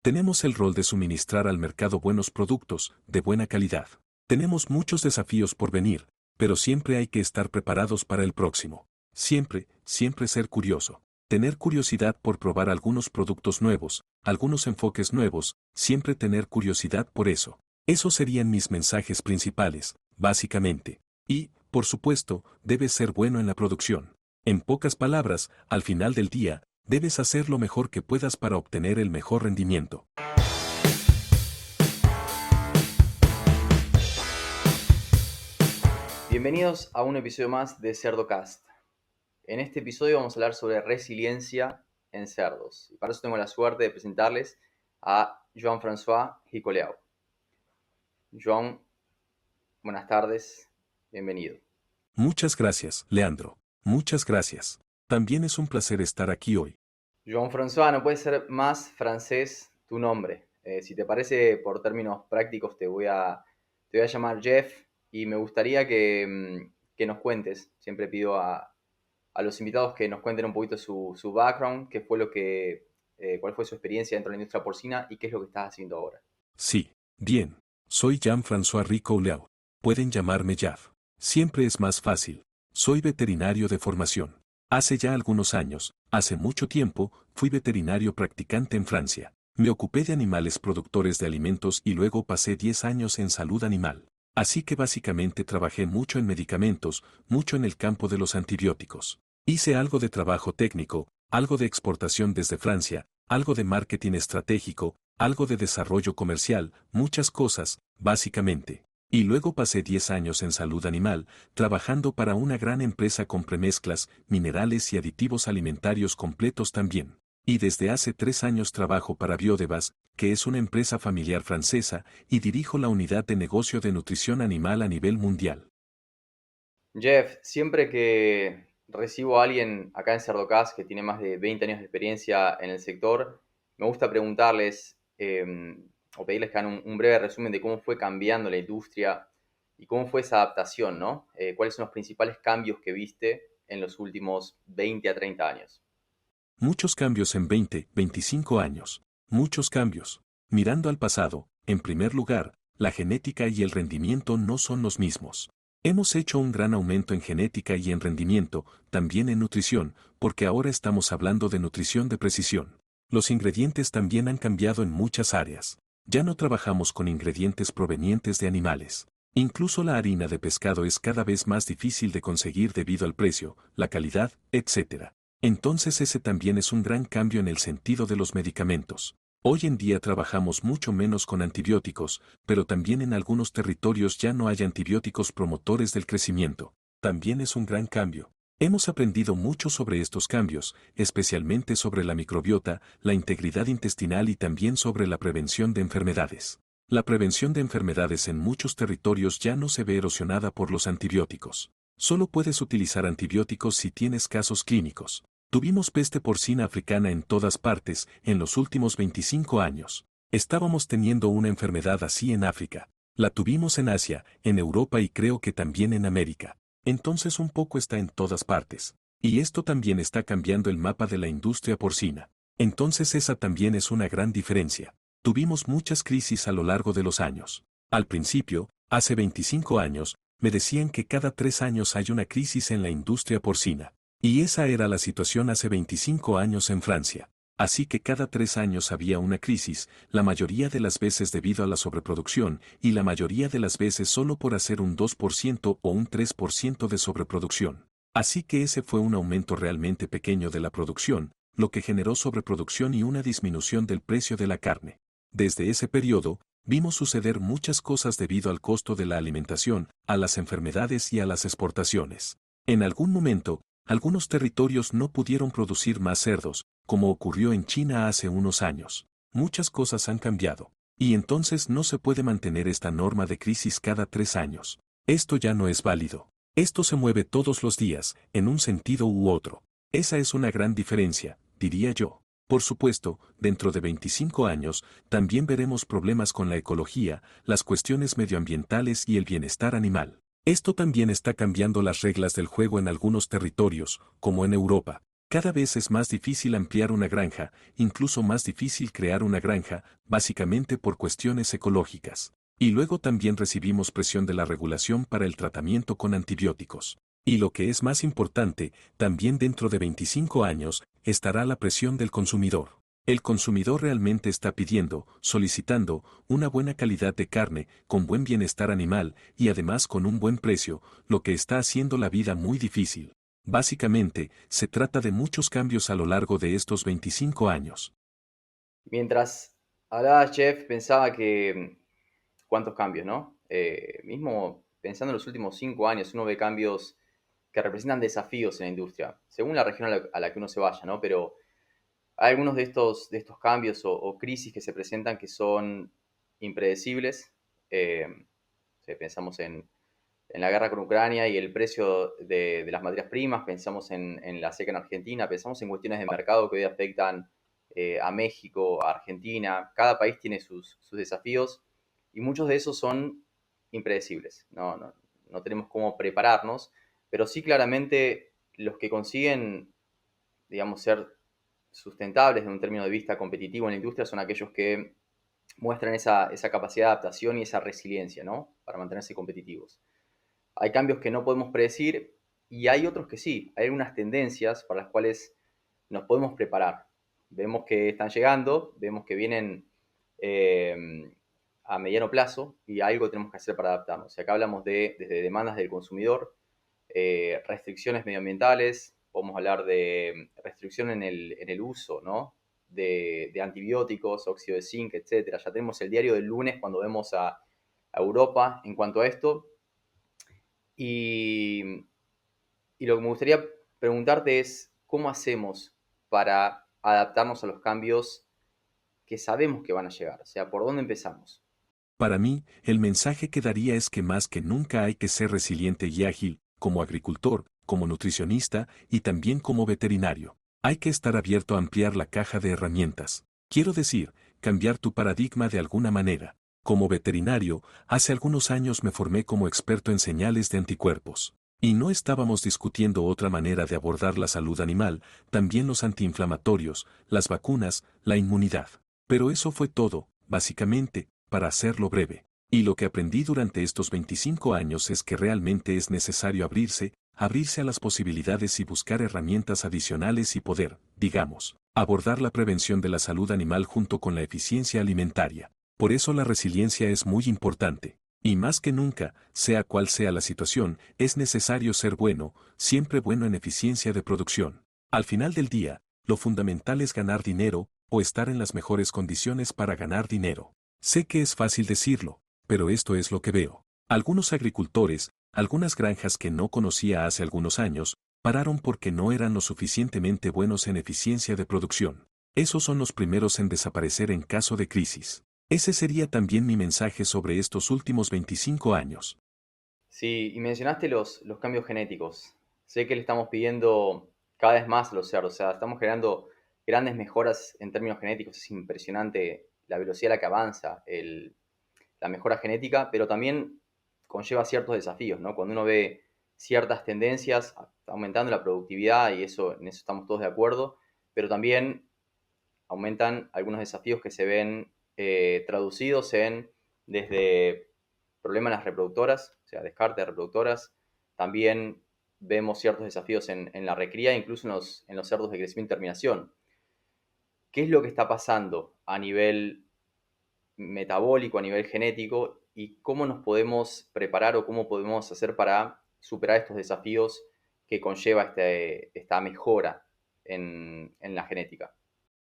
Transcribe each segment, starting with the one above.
Tenemos el rol de suministrar al mercado buenos productos, de buena calidad. Tenemos muchos desafíos por venir, pero siempre hay que estar preparados para el próximo. Siempre, siempre ser curioso. Tener curiosidad por probar algunos productos nuevos, algunos enfoques nuevos, siempre tener curiosidad por eso. Esos serían mis mensajes principales, básicamente. Y, por supuesto, debes ser bueno en la producción. En pocas palabras, al final del día, debes hacer lo mejor que puedas para obtener el mejor rendimiento. Bienvenidos a un episodio más de CerdoCast. En este episodio vamos a hablar sobre resiliencia en cerdos. Y para eso tengo la suerte de presentarles a Joan-François Hicoleau. Joan, buenas tardes, bienvenido. Muchas gracias, Leandro. Muchas gracias. También es un placer estar aquí hoy. Joan-François, no puede ser más francés tu nombre. Si te parece, por términos prácticos, te voy a llamar Jeff y me gustaría que nos cuentes. Siempre pido a los invitados que nos cuenten un poquito su background, qué fue cuál fue su experiencia dentro de la industria porcina y qué es lo que estás haciendo ahora. Sí, bien. Soy Jean-François Hicoleau. Pueden llamarme Jaff. Siempre es más fácil. Soy veterinario de formación. Hace ya algunos años, hace mucho tiempo, fui veterinario practicante en Francia. Me ocupé de animales productores de alimentos y luego pasé 10 años en salud animal. Así que básicamente trabajé mucho en medicamentos, mucho en el campo de los antibióticos. Hice algo de trabajo técnico, algo de exportación desde Francia, algo de marketing estratégico, algo de desarrollo comercial, muchas cosas, básicamente. Y luego pasé 10 años en salud animal, trabajando para una gran empresa con premezclas, minerales y aditivos alimentarios completos también. Y desde hace 3 años trabajo para Biodevas, que es una empresa familiar francesa, y dirijo la unidad de negocio de nutrición animal a nivel mundial. Jeff, siempre que recibo a alguien acá en CerdoCast que tiene más de 20 años de experiencia en el sector, me gusta preguntarles o pedirles que hagan un breve resumen de cómo fue cambiando la industria y cómo fue esa adaptación, ¿no? ¿Cuáles son los principales cambios que viste en los últimos 20 a 30 años? Muchos cambios en 20, 25 años. Muchos cambios. Mirando al pasado, en primer lugar, la genética y el rendimiento no son los mismos. Hemos hecho un gran aumento en genética y en rendimiento, también en nutrición, porque ahora estamos hablando de nutrición de precisión. Los ingredientes también han cambiado en muchas áreas. Ya no trabajamos con ingredientes provenientes de animales. Incluso la harina de pescado es cada vez más difícil de conseguir debido al precio, la calidad, etc. Entonces ese también es un gran cambio en el sentido de los medicamentos. Hoy en día trabajamos mucho menos con antibióticos, pero también en algunos territorios ya no hay antibióticos promotores del crecimiento. También es un gran cambio. Hemos aprendido mucho sobre estos cambios, especialmente sobre la microbiota, la integridad intestinal y también sobre la prevención de enfermedades. La prevención de enfermedades en muchos territorios ya no se ve erosionada por los antibióticos. Solo puedes utilizar antibióticos si tienes casos clínicos. Tuvimos peste porcina africana en todas partes en los últimos 25 años. Estábamos teniendo una enfermedad así en África. La tuvimos en Asia, en Europa y creo que también en América. Entonces un poco está en todas partes. Y esto también está cambiando el mapa de la industria porcina. Entonces esa también es una gran diferencia. Tuvimos muchas crisis a lo largo de los años. Al principio, hace 25 años, me decían que cada 3 años hay una crisis en la industria porcina. Y esa era la situación hace 25 años en Francia. Así que cada 3 años había una crisis, la mayoría de las veces debido a la sobreproducción, y la mayoría de las veces solo por hacer un 2% o un 3% de sobreproducción. Así que ese fue un aumento realmente pequeño de la producción, lo que generó sobreproducción y una disminución del precio de la carne. Desde ese periodo, vimos suceder muchas cosas debido al costo de la alimentación, a las enfermedades y a las exportaciones. En algún momento, algunos territorios no pudieron producir más cerdos, como ocurrió en China hace unos años. Muchas cosas han cambiado. Y entonces no se puede mantener esta norma de crisis cada 3 años. Esto ya no es válido. Esto se mueve todos los días, en un sentido u otro. Esa es una gran diferencia, diría yo. Por supuesto, dentro de 25 años, también veremos problemas con la ecología, las cuestiones medioambientales y el bienestar animal. Esto también está cambiando las reglas del juego en algunos territorios, como en Europa. Cada vez es más difícil ampliar una granja, incluso más difícil crear una granja, básicamente por cuestiones ecológicas. Y luego también recibimos presión de la regulación para el tratamiento con antibióticos. Y lo que es más importante, también dentro de 25 años, estará la presión del consumidor. El consumidor realmente está pidiendo, solicitando, una buena calidad de carne, con buen bienestar animal y además con un buen precio, lo que está haciendo la vida muy difícil. Básicamente, se trata de muchos cambios a lo largo de estos 25 años. Mientras hablaba Jeff, pensaba que cuántos cambios, ¿no? Mismo pensando en los últimos 5 años, uno ve cambios que representan desafíos en la industria, según la región a la que uno se vaya, ¿no? Pero hay algunos de estos cambios o crisis que se presentan que son impredecibles. Si pensamos en la guerra con Ucrania y el precio de las materias primas, pensamos en la seca en Argentina, pensamos en cuestiones de mercado que hoy afectan a México, a Argentina. Cada país tiene sus desafíos y muchos de esos son impredecibles. No tenemos cómo prepararnos, pero sí claramente los que consiguen, digamos, ser sustentables desde un término de vista competitivo en la industria son aquellos que muestran esa capacidad de adaptación y esa resiliencia, ¿no? Para mantenerse competitivos. Hay cambios que no podemos predecir y hay otros que sí. Hay algunas tendencias para las cuales nos podemos preparar. Vemos que están llegando, vemos que vienen a mediano plazo y algo tenemos que hacer para adaptarnos. Y acá hablamos desde demandas del consumidor, restricciones medioambientales, podemos hablar de restricción en el uso, ¿no? De antibióticos, óxido de zinc, etcétera. Ya tenemos el diario del lunes cuando vemos a Europa en cuanto a esto. Y, y lo que me gustaría preguntarte es, ¿cómo hacemos para adaptarnos a los cambios que sabemos que van a llegar? O sea, ¿por dónde empezamos? Para mí, el mensaje que daría es que más que nunca hay que ser resiliente y ágil, como agricultor, como nutricionista y también como veterinario. Hay que estar abierto a ampliar la caja de herramientas. Quiero decir, cambiar tu paradigma de alguna manera. Como veterinario, hace algunos años me formé como experto en señales de anticuerpos. Y no estábamos discutiendo otra manera de abordar la salud animal, también los antiinflamatorios, las vacunas, la inmunidad. Pero eso fue todo, básicamente, para hacerlo breve. Y lo que aprendí durante estos 25 años es que realmente es necesario abrirse a las posibilidades y buscar herramientas adicionales y poder, digamos, abordar la prevención de la salud animal junto con la eficiencia alimentaria. Por eso la resiliencia es muy importante. Y más que nunca, sea cual sea la situación, es necesario ser bueno, siempre bueno en eficiencia de producción. Al final del día, lo fundamental es ganar dinero, o estar en las mejores condiciones para ganar dinero. Sé que es fácil decirlo, pero esto es lo que veo. Algunos agricultores, algunas granjas que no conocía hace algunos años, pararon porque no eran lo suficientemente buenos en eficiencia de producción. Esos son los primeros en desaparecer en caso de crisis. Ese sería también mi mensaje sobre estos últimos 25 años. Sí, y mencionaste los cambios genéticos. Sé que le estamos pidiendo cada vez más a los cerdos, o sea, estamos generando grandes mejoras en términos genéticos. Es impresionante la velocidad a la que avanza la mejora genética, pero también conlleva ciertos desafíos, ¿no? Cuando uno ve ciertas tendencias, aumentando la productividad, y en eso estamos todos de acuerdo, pero también aumentan algunos desafíos que se ven traducidos en desde problemas en las reproductoras, o sea, descarte de reproductoras. También vemos ciertos desafíos en la recría, incluso en los cerdos de crecimiento y terminación. ¿Qué es lo que está pasando a nivel metabólico, a nivel genético, y cómo nos podemos preparar o cómo podemos hacer para superar estos desafíos que conlleva esta mejora en la genética?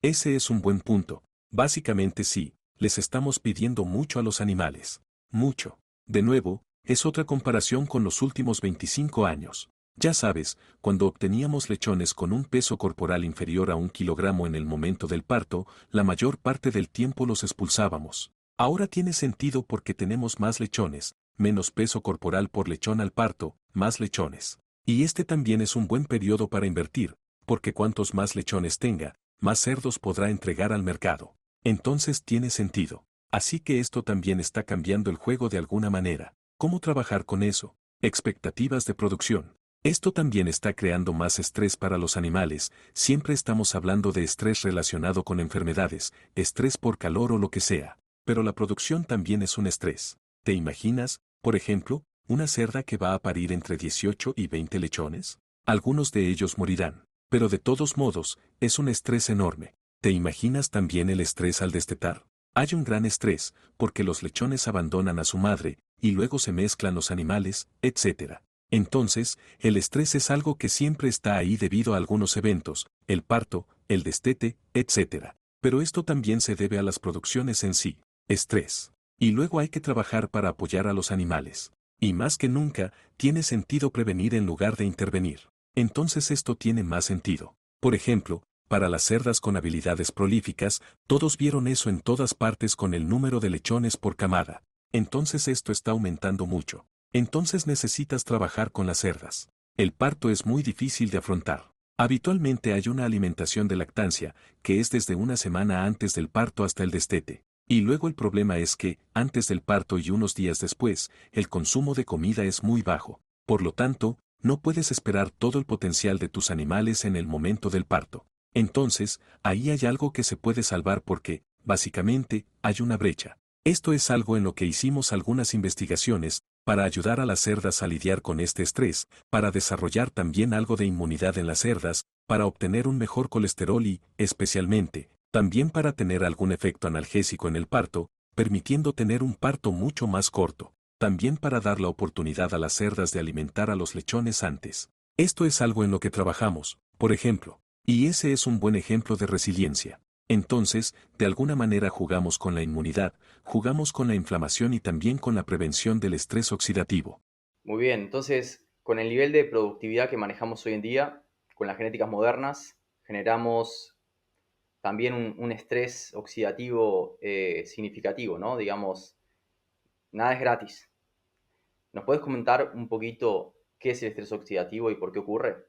Ese es un buen punto. Básicamente sí, les estamos pidiendo mucho a los animales. Mucho. De nuevo, es otra comparación con los últimos 25 años. Ya sabes, cuando obteníamos lechones con un peso corporal inferior a 1 kilogramo en el momento del parto, la mayor parte del tiempo los expulsábamos. Ahora tiene sentido porque tenemos más lechones, menos peso corporal por lechón al parto, más lechones. Y este también es un buen periodo para invertir, porque cuantos más lechones tenga, más cerdos podrá entregar al mercado. Entonces tiene sentido. Así que esto también está cambiando el juego de alguna manera. ¿Cómo trabajar con eso? Expectativas de producción. Esto también está creando más estrés para los animales, siempre estamos hablando de estrés relacionado con enfermedades, estrés por calor o lo que sea. Pero la producción también es un estrés. ¿Te imaginas, por ejemplo, una cerda que va a parir entre 18 y 20 lechones? Algunos de ellos morirán. Pero de todos modos, es un estrés enorme. ¿Te imaginas también el estrés al destetar? Hay un gran estrés, porque los lechones abandonan a su madre, y luego se mezclan los animales, etc. Entonces, el estrés es algo que siempre está ahí debido a algunos eventos, el parto, el destete, etc. Pero esto también se debe a las producciones en sí, estrés. Y luego hay que trabajar para apoyar a los animales. Y más que nunca, tiene sentido prevenir en lugar de intervenir. Entonces esto tiene más sentido. Por ejemplo, para las cerdas con habilidades prolíficas, todos vieron eso en todas partes con el número de lechones por camada. Entonces esto está aumentando mucho. Entonces necesitas trabajar con las cerdas. El parto es muy difícil de afrontar. Habitualmente hay una alimentación de lactancia, que es desde una semana antes del parto hasta el destete. Y luego el problema es que, antes del parto y unos días después, el consumo de comida es muy bajo. Por lo tanto, no puedes esperar todo el potencial de tus animales en el momento del parto. Entonces, ahí hay algo que se puede salvar porque, básicamente, hay una brecha. Esto es algo en lo que hicimos algunas investigaciones, para ayudar a las cerdas a lidiar con este estrés, para desarrollar también algo de inmunidad en las cerdas, para obtener un mejor colesterol y, especialmente, también para tener algún efecto analgésico en el parto, permitiendo tener un parto mucho más corto. También para dar la oportunidad a las cerdas de alimentar a los lechones antes. Esto es algo en lo que trabajamos, por ejemplo. Y ese es un buen ejemplo de resiliencia. Entonces, de alguna manera jugamos con la inmunidad, jugamos con la inflamación y también con la prevención del estrés oxidativo. Muy bien, entonces, con el nivel de productividad que manejamos hoy en día, con las genéticas modernas, generamos también un estrés oxidativo significativo, ¿no? Digamos, nada es gratis. ¿Nos puedes comentar un poquito qué es el estrés oxidativo y por qué ocurre?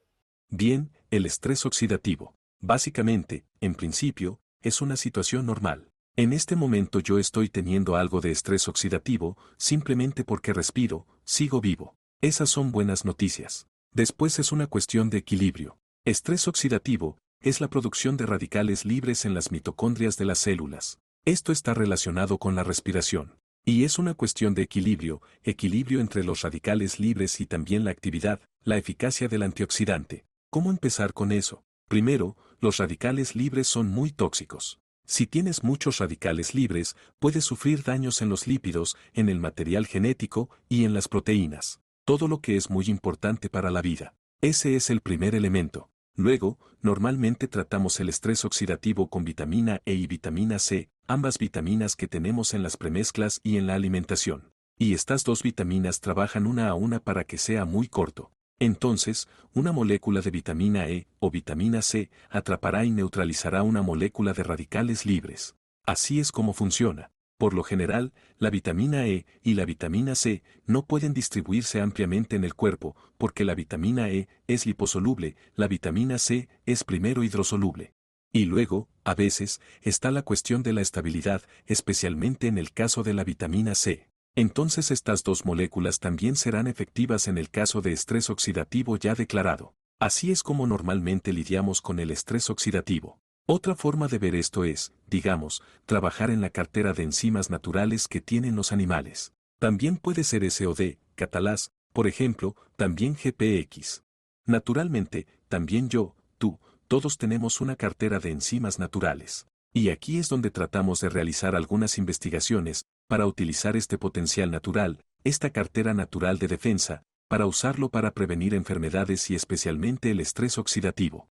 Bien, el estrés oxidativo. Básicamente, en principio, es una situación normal. En este momento yo estoy teniendo algo de estrés oxidativo, simplemente porque respiro, sigo vivo. Esas son buenas noticias. Después es una cuestión de equilibrio. Estrés oxidativo es la producción de radicales libres en las mitocondrias de las células. Esto está relacionado con la respiración. Y es una cuestión de equilibrio, equilibrio entre los radicales libres y también la actividad, la eficacia del antioxidante. ¿Cómo empezar con eso? Primero, los radicales libres son muy tóxicos. Si tienes muchos radicales libres, puedes sufrir daños en los lípidos, en el material genético y en las proteínas. Todo lo que es muy importante para la vida. Ese es el primer elemento. Luego, normalmente tratamos el estrés oxidativo con vitamina E y vitamina C, ambas vitaminas que tenemos en las premezclas y en la alimentación. Y estas dos vitaminas trabajan una a una para que sea muy corto. Entonces, una molécula de vitamina E o vitamina C atrapará y neutralizará una molécula de radicales libres. Así es como funciona. Por lo general, la vitamina E y la vitamina C no pueden distribuirse ampliamente en el cuerpo, porque la vitamina E es liposoluble, la vitamina C es primero hidrosoluble. Y luego, a veces, está la cuestión de la estabilidad, especialmente en el caso de la vitamina C. Entonces estas dos moléculas también serán efectivas en el caso de estrés oxidativo ya declarado. Así es como normalmente lidiamos con el estrés oxidativo. Otra forma de ver esto es, digamos, trabajar en la cartera de enzimas naturales que tienen los animales. También puede ser SOD, catalás, por ejemplo, también GPX. Naturalmente, también yo, tú, todos tenemos una cartera de enzimas naturales. Y aquí es donde tratamos de realizar algunas investigaciones, para utilizar este potencial natural, esta cartera natural de defensa, para usarlo para prevenir enfermedades y especialmente el estrés oxidativo.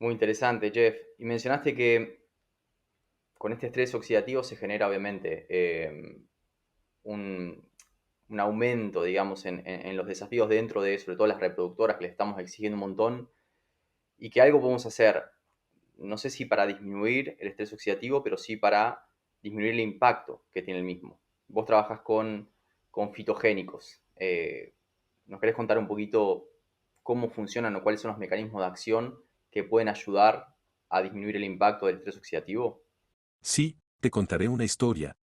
Muy interesante, Jeff. Y mencionaste que con este estrés oxidativo se genera obviamente un, un aumento, digamos, en los desafíos dentro de, sobre todo las reproductoras, que le estamos exigiendo un montón, y que algo podemos hacer, no sé si para disminuir el estrés oxidativo, pero sí para disminuir el impacto que tiene el mismo. Vos trabajas con fitogénicos. ¿Nos querés contar un poquito cómo funcionan o cuáles son los mecanismos de acción que pueden ayudar a disminuir el impacto del estrés oxidativo? Sí, te contaré una historia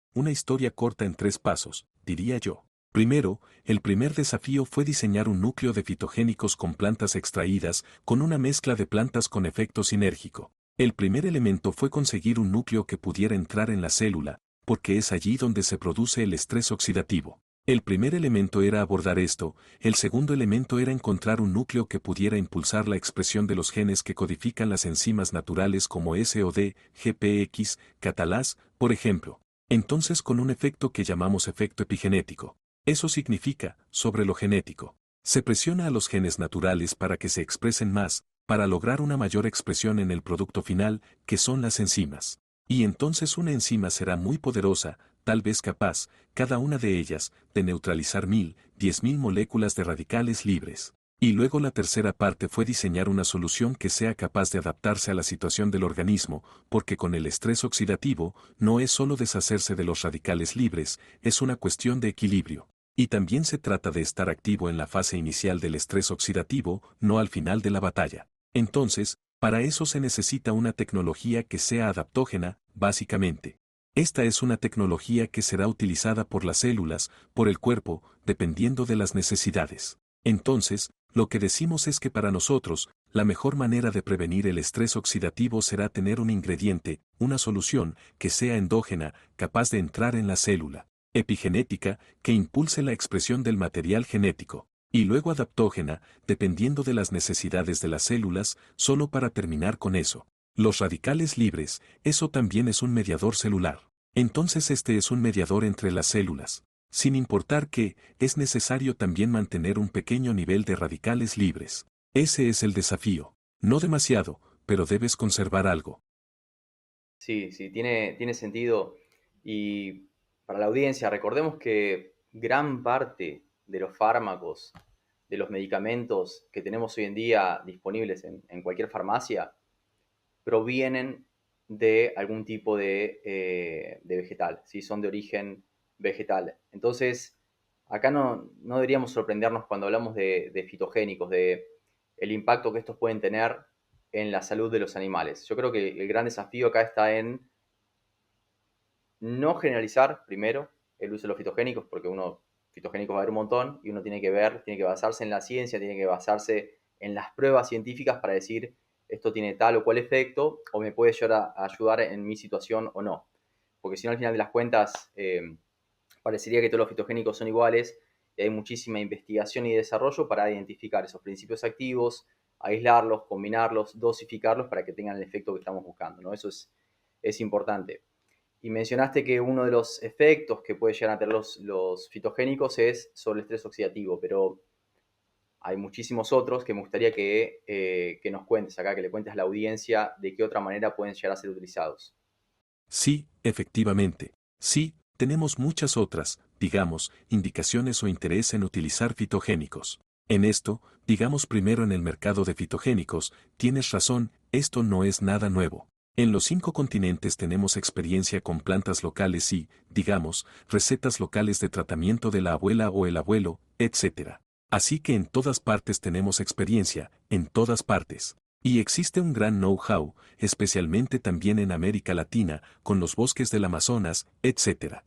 corta en 3 pasos, diría yo. Primero, el primer desafío fue diseñar un núcleo de fitogénicos con plantas extraídas, con una mezcla de plantas con efecto sinérgico. El primer elemento fue conseguir un núcleo que pudiera entrar en la célula, porque es allí donde se produce el estrés oxidativo. El primer elemento era abordar esto, el segundo elemento era encontrar un núcleo que pudiera impulsar la expresión de los genes que codifican las enzimas naturales como SOD, GPX, catalasa, por ejemplo. Entonces con un efecto que llamamos efecto epigenético. Eso significa, sobre lo genético. Se presiona a los genes naturales para que se expresen más, para lograr una mayor expresión en el producto final, que son las enzimas. Y entonces una enzima será muy poderosa, tal vez capaz, cada una de ellas, de neutralizar 10.000 moléculas de radicales libres. Y luego la tercera parte fue diseñar una solución que sea capaz de adaptarse a la situación del organismo, porque con el estrés oxidativo, no es solo deshacerse de los radicales libres, es una cuestión de equilibrio. Y también se trata de estar activo en la fase inicial del estrés oxidativo, no al final de la batalla. Entonces, para eso se necesita una tecnología que sea adaptógena, básicamente. Esta es una tecnología que será utilizada por las células, por el cuerpo, dependiendo de las necesidades. Entonces, lo que decimos es que para nosotros, la mejor manera de prevenir el estrés oxidativo será tener un ingrediente, una solución, que sea endógena, capaz de entrar en la célula, epigenética, que impulse la expresión del material genético, y luego adaptógena, dependiendo de las necesidades de las células, solo para terminar con eso. Los radicales libres, eso también es un mediador celular. Entonces este es un mediador entre las células. Sin importar que, es necesario también mantener un pequeño nivel de radicales libres. Ese es el desafío. No demasiado, pero debes conservar algo. Sí, sí, tiene sentido. Y para la audiencia, recordemos que gran parte de los fármacos, de los medicamentos que tenemos hoy en día disponibles en cualquier farmacia, provienen de algún tipo de vegetal, ¿sí? Son de origen vegetal. Entonces, acá no deberíamos sorprendernos cuando hablamos de fitogénicos, de el impacto que estos pueden tener en la salud de los animales. Yo creo que el gran desafío acá está en no generalizar primero el uso de los fitogénicos, porque fitogénicos va a haber un montón y uno tiene que ver, tiene que basarse en la ciencia, tiene que basarse en las pruebas científicas para decir esto tiene tal o cual efecto o me puede ayudar en mi situación o no. Porque si no, al final de las cuentas, parecería que todos los fitogénicos son iguales y hay muchísima investigación y desarrollo para identificar esos principios activos, aislarlos, combinarlos, dosificarlos para que tengan el efecto que estamos buscando, ¿no? Eso es importante. Y mencionaste que uno de los efectos que puede llegar a tener los fitogénicos es sobre el estrés oxidativo, pero hay muchísimos otros que me gustaría que nos cuentes acá, que le cuentes a la audiencia de qué otra manera pueden llegar a ser utilizados. Sí, efectivamente. Sí, tenemos muchas otras, digamos, indicaciones o interés en utilizar fitogénicos. En esto, digamos primero en el mercado de fitogénicos, tienes razón, esto no es nada nuevo. En los 5 continentes tenemos experiencia con plantas locales y, digamos, recetas locales de tratamiento de la abuela o el abuelo, etc. Así que en todas partes tenemos experiencia, en todas partes. Y existe un gran know-how, especialmente también en América Latina, con los bosques del Amazonas, etc.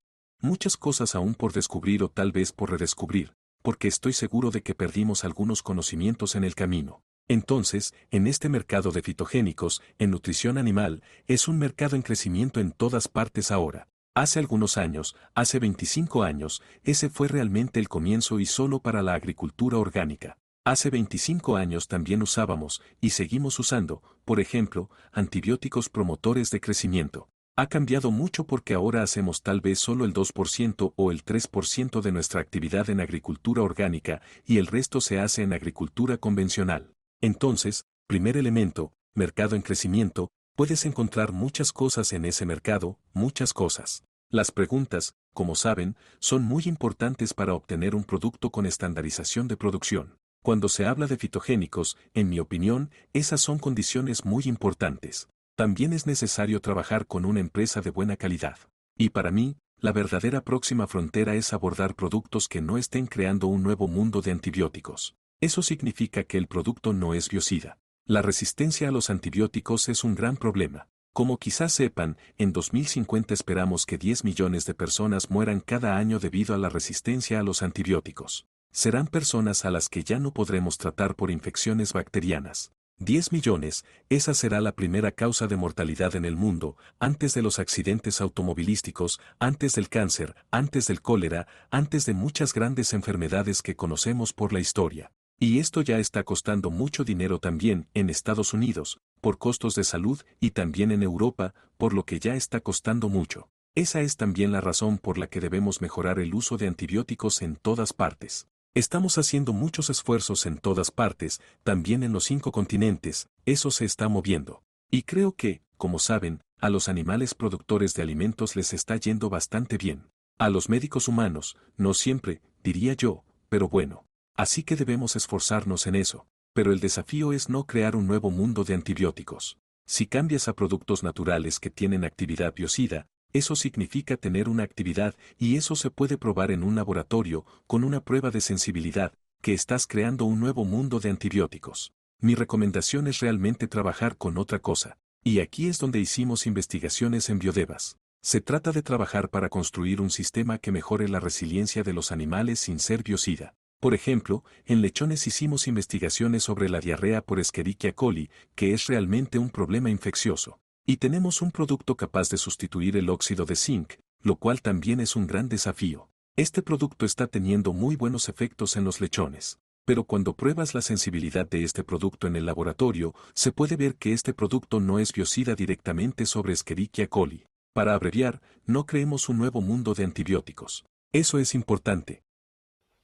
Muchas cosas aún por descubrir o tal vez por redescubrir, porque estoy seguro de que perdimos algunos conocimientos en el camino. Entonces, en este mercado de fitogénicos, en nutrición animal, es un mercado en crecimiento en todas partes ahora. Hace algunos años, hace 25 años, ese fue realmente el comienzo y solo para la agricultura orgánica. Hace 25 años también usábamos, y seguimos usando, por ejemplo, antibióticos promotores de crecimiento. Ha cambiado mucho porque ahora hacemos tal vez solo el 2% o el 3% de nuestra actividad en agricultura orgánica y el resto se hace en agricultura convencional. Entonces, primer elemento, mercado en crecimiento, puedes encontrar muchas cosas en ese mercado, muchas cosas. Las preguntas, como saben, son muy importantes para obtener un producto con estandarización de producción. Cuando se habla de fitogénicos, en mi opinión, esas son condiciones muy importantes. También es necesario trabajar con una empresa de buena calidad. Y para mí, la verdadera próxima frontera es abordar productos que no estén creando un nuevo mundo de antibióticos. Eso significa que el producto no es biocida. La resistencia a los antibióticos es un gran problema. Como quizás sepan, en 2050 esperamos que 10 millones de personas mueran cada año debido a la resistencia a los antibióticos. Serán personas a las que ya no podremos tratar por infecciones bacterianas. 10 millones, esa será la primera causa de mortalidad en el mundo, antes de los accidentes automovilísticos, antes del cáncer, antes del cólera, antes de muchas grandes enfermedades que conocemos por la historia. Y esto ya está costando mucho dinero también en Estados Unidos, por costos de salud y también en Europa, por lo que ya está costando mucho. Esa es también la razón por la que debemos mejorar el uso de antibióticos en todas partes. Estamos haciendo muchos esfuerzos en todas partes, también en los 5 continentes, eso se está moviendo. Y creo que, como saben, a los animales productores de alimentos les está yendo bastante bien. A los médicos humanos, no siempre, diría yo, pero bueno. Así que debemos esforzarnos en eso. Pero el desafío es no crear un nuevo mundo de antibióticos. Si cambias a productos naturales que tienen actividad biocida, eso significa tener una actividad y eso se puede probar en un laboratorio con una prueba de sensibilidad, que estás creando un nuevo mundo de antibióticos. Mi recomendación es realmente trabajar con otra cosa. Y aquí es donde hicimos investigaciones en Biodevas. Se trata de trabajar para construir un sistema que mejore la resiliencia de los animales sin ser biocida. Por ejemplo, en lechones hicimos investigaciones sobre la diarrea por Escherichia coli, que es realmente un problema infeccioso. Y tenemos un producto capaz de sustituir el óxido de zinc, lo cual también es un gran desafío. Este producto está teniendo muy buenos efectos en los lechones. Pero cuando pruebas la sensibilidad de este producto en el laboratorio, se puede ver que este producto no es biocida directamente sobre Escherichia coli. Para abreviar, no creemos un nuevo mundo de antibióticos. Eso es importante.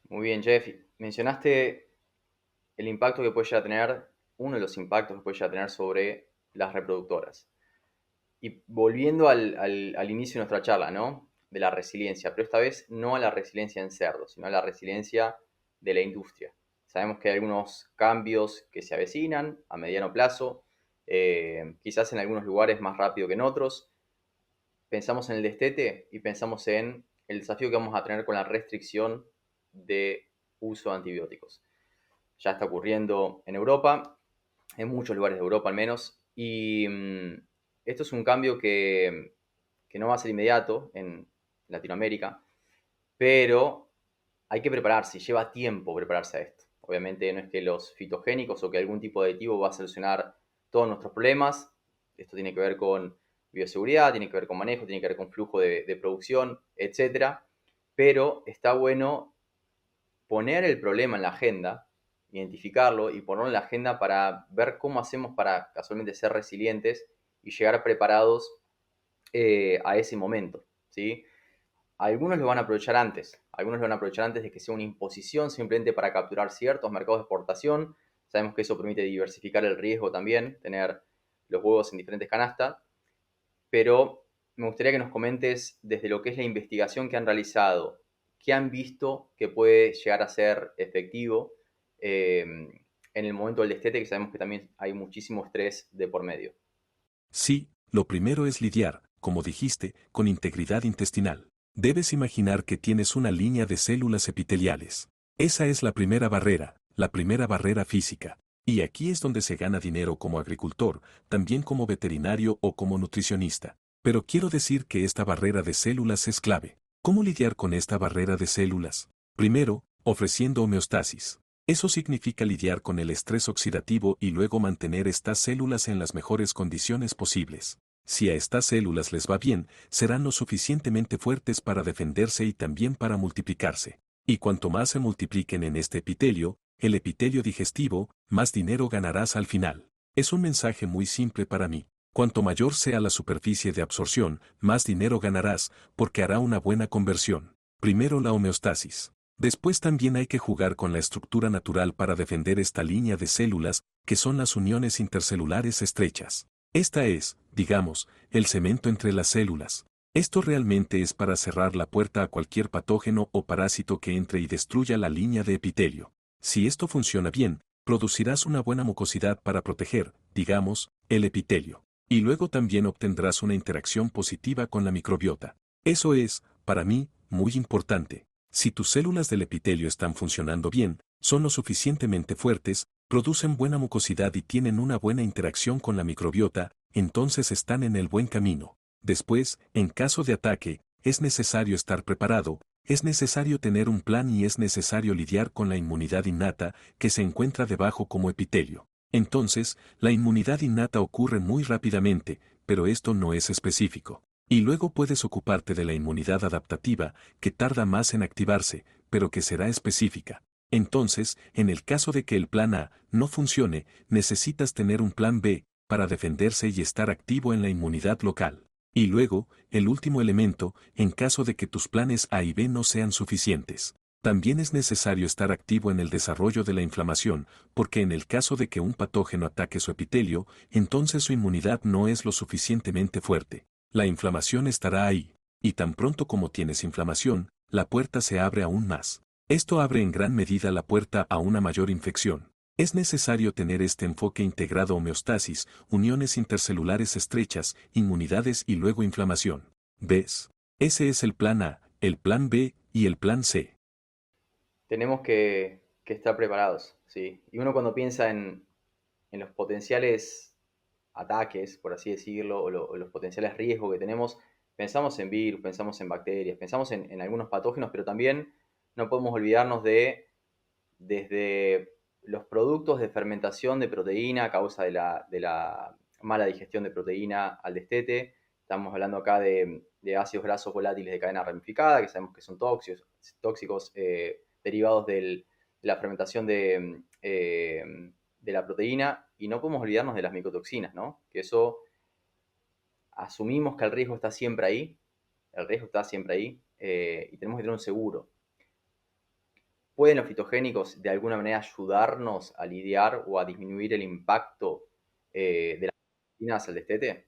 Muy bien, Jeff. Mencionaste el impacto que puede llegar a tener, uno de los impactos que puede llegar a tener sobre las reproductoras. Y volviendo al inicio de nuestra charla, ¿no? De la resiliencia, pero esta vez no a la resiliencia en cerdos, sino a la resiliencia de la industria. Sabemos que hay algunos cambios que se avecinan a mediano plazo, quizás en algunos lugares más rápido que en otros. Pensamos en el destete y pensamos en el desafío que vamos a tener con la restricción de uso de antibióticos. Ya está ocurriendo en Europa, en muchos lugares de Europa al menos, y esto es un cambio que no va a ser inmediato en Latinoamérica, pero hay que prepararse, lleva tiempo prepararse a esto. Obviamente no es que los fitogénicos o que algún tipo de aditivo va a solucionar todos nuestros problemas. Esto tiene que ver con bioseguridad, tiene que ver con manejo, tiene que ver con flujo de producción, etc. Pero está bueno poner el problema en la agenda, identificarlo y ponerlo en la agenda para ver cómo hacemos para casualmente ser resilientes y llegar preparados a ese momento, ¿sí? Algunos lo van a aprovechar antes, algunos lo van a aprovechar antes de que sea una imposición simplemente para capturar ciertos mercados de exportación. Sabemos que eso permite diversificar el riesgo también, tener los huevos en diferentes canastas, pero me gustaría que nos comentes desde lo que es la investigación que han realizado, qué han visto que puede llegar a ser efectivo en el momento del destete, que sabemos que también hay muchísimo estrés de por medio. Sí, lo primero es lidiar, como dijiste, con integridad intestinal. Debes imaginar que tienes una línea de células epiteliales. Esa es la primera barrera física. Y aquí es donde se gana dinero como agricultor, también como veterinario o como nutricionista. Pero quiero decir que esta barrera de células es clave. ¿Cómo lidiar con esta barrera de células? Primero, ofreciendo homeostasis. Eso significa lidiar con el estrés oxidativo y luego mantener estas células en las mejores condiciones posibles. Si a estas células les va bien, serán lo suficientemente fuertes para defenderse y también para multiplicarse. Y cuanto más se multipliquen en este epitelio, el epitelio digestivo, más dinero ganarás al final. Es un mensaje muy simple para mí. Cuanto mayor sea la superficie de absorción, más dinero ganarás, porque hará una buena conversión. Primero la homeostasis. Después también hay que jugar con la estructura natural para defender esta línea de células, que son las uniones intercelulares estrechas. Esta es, digamos, el cemento entre las células. Esto realmente es para cerrar la puerta a cualquier patógeno o parásito que entre y destruya la línea de epitelio. Si esto funciona bien, producirás una buena mucosidad para proteger, digamos, el epitelio. Y luego también obtendrás una interacción positiva con la microbiota. Eso es, para mí, muy importante. Si tus células del epitelio están funcionando bien, son lo suficientemente fuertes, producen buena mucosidad y tienen una buena interacción con la microbiota, entonces están en el buen camino. Después, en caso de ataque, es necesario estar preparado, es necesario tener un plan y es necesario lidiar con la inmunidad innata que se encuentra debajo como epitelio. Entonces, la inmunidad innata ocurre muy rápidamente, pero esto no es específico. Y luego puedes ocuparte de la inmunidad adaptativa, que tarda más en activarse, pero que será específica. Entonces, en el caso de que el plan A no funcione, necesitas tener un plan B para defenderse y estar activo en la inmunidad local. Y luego, el último elemento, en caso de que tus planes A y B no sean suficientes. También es necesario estar activo en el desarrollo de la inflamación, porque en el caso de que un patógeno ataque su epitelio, entonces su inmunidad no es lo suficientemente fuerte. La inflamación estará ahí, y tan pronto como tienes inflamación, la puerta se abre aún más. Esto abre en gran medida la puerta a una mayor infección. Es necesario tener este enfoque integrado: homeostasis, uniones intercelulares estrechas, inmunidades y luego inflamación. ¿Ves? Ese es el plan A, el plan B y el plan C. Tenemos que estar preparados, ¿sí? Y uno cuando piensa en los potenciales ataques, por así decirlo, o los potenciales riesgos que tenemos, pensamos en virus, pensamos en bacterias, pensamos en algunos patógenos, pero también no podemos olvidarnos desde los productos de fermentación de proteína a causa de la mala digestión de proteína al destete. Estamos hablando acá de ácidos grasos volátiles de cadena ramificada, que sabemos que son tóxicos derivados de la fermentación de la proteína, y no podemos olvidarnos de las micotoxinas, ¿no? Que eso, asumimos que el riesgo está siempre ahí, y tenemos que tener un seguro. ¿Pueden los fitogénicos de alguna manera ayudarnos a lidiar o a disminuir el impacto de las toxinas al destete?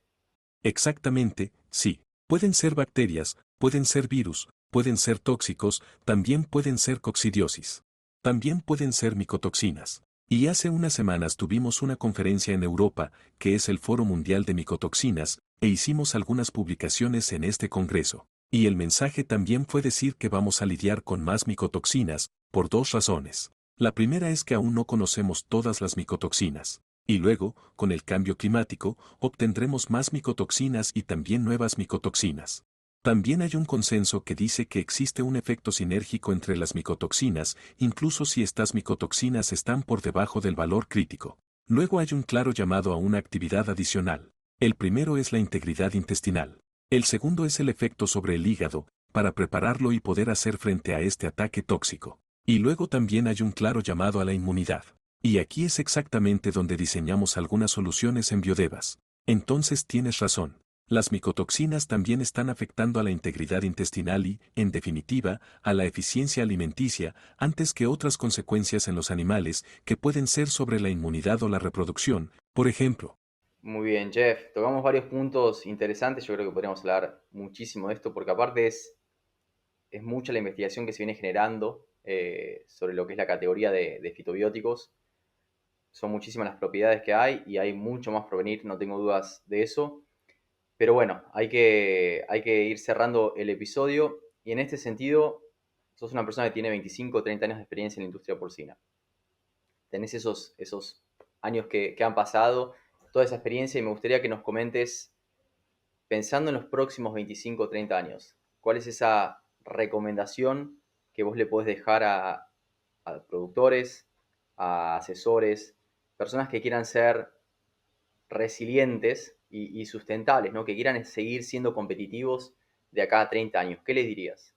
Exactamente, sí. Pueden ser bacterias, pueden ser virus, pueden ser tóxicos, también pueden ser coccidiosis. También pueden ser micotoxinas. Y hace unas semanas tuvimos una conferencia en Europa, que es el Foro Mundial de Micotoxinas, e hicimos algunas publicaciones en este congreso. Y el mensaje también fue decir que vamos a lidiar con más micotoxinas, por dos razones. La primera es que aún no conocemos todas las micotoxinas. Y luego, con el cambio climático, obtendremos más micotoxinas y también nuevas micotoxinas. También hay un consenso que dice que existe un efecto sinérgico entre las micotoxinas, incluso si estas micotoxinas están por debajo del valor crítico. Luego hay un claro llamado a una actividad adicional. El primero es la integridad intestinal. El segundo es el efecto sobre el hígado, para prepararlo y poder hacer frente a este ataque tóxico. Y luego también hay un claro llamado a la inmunidad. Y aquí es exactamente donde diseñamos algunas soluciones en Biodevas. Entonces tienes razón. Las micotoxinas también están afectando a la integridad intestinal y, en definitiva, a la eficiencia alimenticia, antes que otras consecuencias en los animales, que pueden ser sobre la inmunidad o la reproducción, por ejemplo. Muy bien, Jeff. Tocamos varios puntos interesantes. Yo creo que podríamos hablar muchísimo de esto, porque aparte es mucha la investigación que se viene generando sobre lo que es la categoría de fitobióticos. Son muchísimas las propiedades que hay y hay mucho más por venir, no tengo dudas de eso. Pero bueno, hay que ir cerrando el episodio, y en este sentido, sos una persona que tiene 25 o 30 años de experiencia en la industria porcina. Tenés esos años que han pasado, toda esa experiencia, y me gustaría que nos comentes, pensando en los próximos 25 o 30 años, ¿cuál es esa recomendación que vos le podés dejar a productores, a asesores, personas que quieran ser resilientes y sustentables, ¿no? Que quieran seguir siendo competitivos de acá a 30 años? ¿Qué les dirías?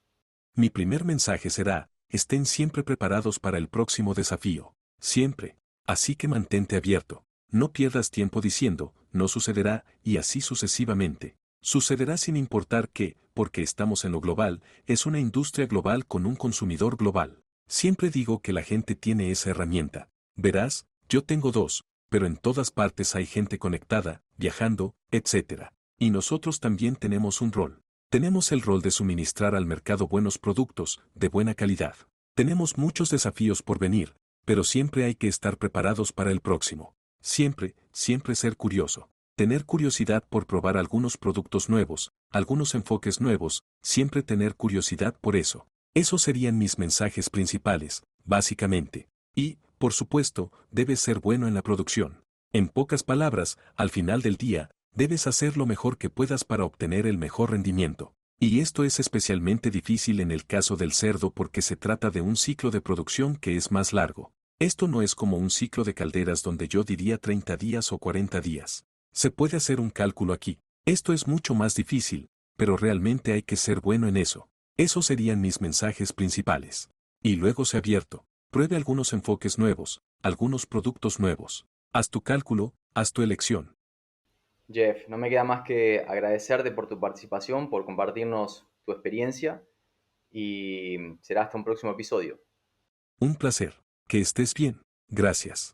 Mi primer mensaje será: estén siempre preparados para el próximo desafío. Siempre. Así que mantente abierto. No pierdas tiempo diciendo, no sucederá, y así sucesivamente. Sucederá sin importar que, porque estamos en lo global, es una industria global con un consumidor global. Siempre digo que la gente tiene esa herramienta. Verás, yo tengo dos, pero en todas partes hay gente conectada, viajando, etc. Y nosotros también tenemos un rol. Tenemos el rol de suministrar al mercado buenos productos, de buena calidad. Tenemos muchos desafíos por venir, pero siempre hay que estar preparados para el próximo. Siempre, siempre ser curioso. Tener curiosidad por probar algunos productos nuevos, algunos enfoques nuevos, siempre tener curiosidad por eso. Esos serían mis mensajes principales, básicamente. Y, por supuesto, debes ser bueno en la producción. En pocas palabras, al final del día, Debes hacer lo mejor que puedas para obtener el mejor rendimiento. Y esto es especialmente difícil en el caso del cerdo porque se trata de un ciclo de producción que es más largo. Esto no es como un ciclo de calderas donde yo diría 30 días o 40 días. Se puede hacer un cálculo aquí. Esto es mucho más difícil, pero realmente hay que ser bueno en eso. Esos serían mis mensajes principales. Y luego se abierto. Pruebe algunos enfoques nuevos, algunos productos nuevos. Haz tu cálculo, haz tu elección. Jeff, no me queda más que agradecerte por tu participación, por compartirnos tu experiencia y será hasta un próximo episodio. Un placer. Que estés bien. Gracias.